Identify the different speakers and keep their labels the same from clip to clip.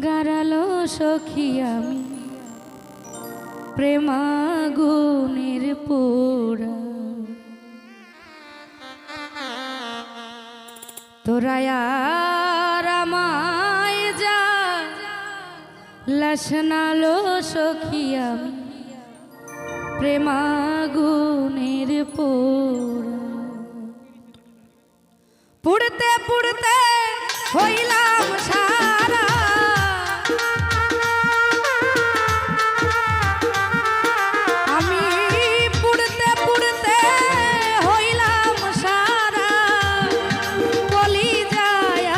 Speaker 1: গারালো সখী আমি প্রেমাগুনের পোড়া তোরা আর আমায় যা লাশনালো সখী আমি প্রেমাগুনের পোড়া পুড়তে পুড়তে হইলাম সারা আমি পুড়তে পুড়তে হইলাম সারা বলি যায়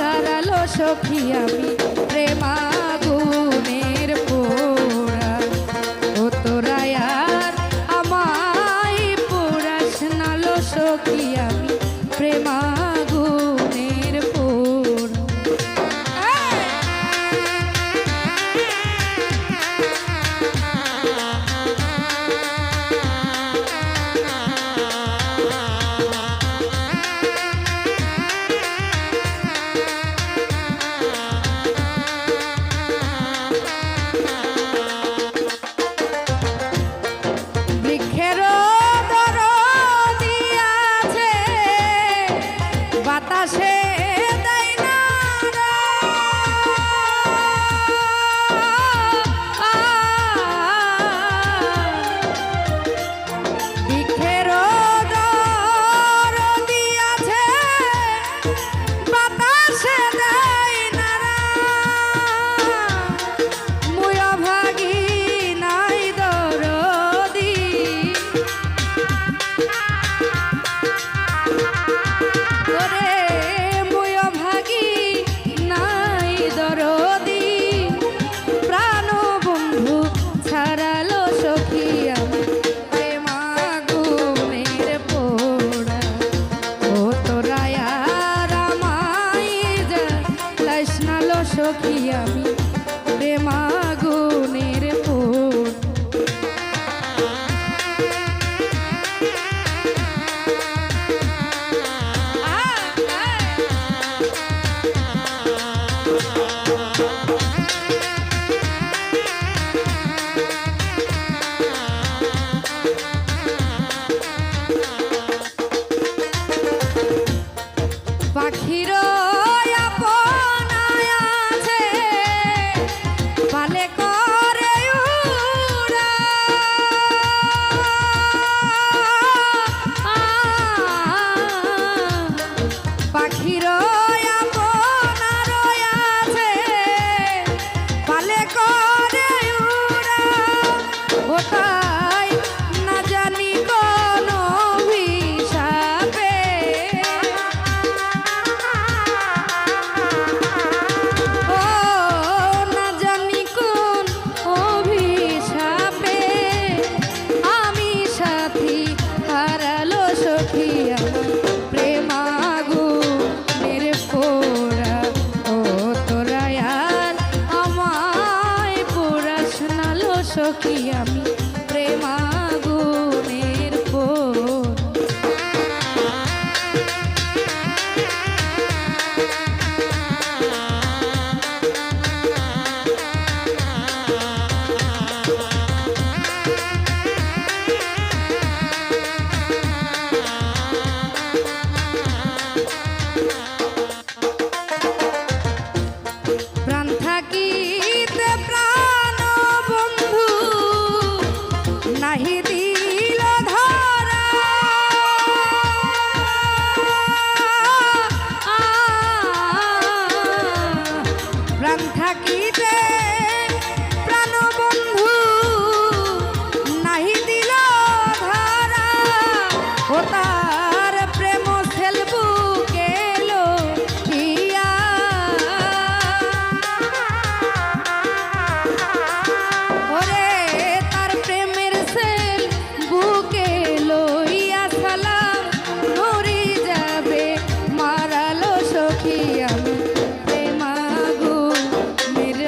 Speaker 1: গারালো সখী আমি প্রেমাগুনের পোড়া ও তোরা আর আমায় পোড়াস নালো সখী আমি প্রেমাগুনের পোড়া বৃক্ষেরও দরদ দিয়াছে বাতাসে দেয় না বৃক্ষেরও দরদ দিয়াছে বাতাসে দেয় না মুয় ভাগী নাই দরদি ওরে মুয় ভাগী নাই দরদি প্রাণ বন্ধু ছাড়ালো সখী আমি প্রেমাগুনের পোড়া ও তোরা আর আমায় জ্বালাস নালো সখী আমি প্রেমাগুনের পোড়া পাখির আপনায় আছে পালে করে উড়া পাখির আপনার আছে পালে করে উড়া ওটাই না জানি কোন হিসাবে ও না জানি কোন অভিশাপে আমি সাথী হারালো সখী আমার প্রেমাগুনের পোড়া ও তোরা আর আমায় পোড়াস নালো সখী আমি প্রেমাগুনের পোড়া প্রাণ থাকিতে প্রাণ বন্ধু নাহি দিল ধরা প্রাণ থাকিতে প্রাণ বন্ধু নাহি দিল ধরা ও তার প্রেম খেলবু কেলো ইয়া ওরে তার প্রেমের সেল বুকে লইয়া সালাম মরি যাবে মারালো সখী আমি প্রেমাগুনের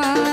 Speaker 1: আমার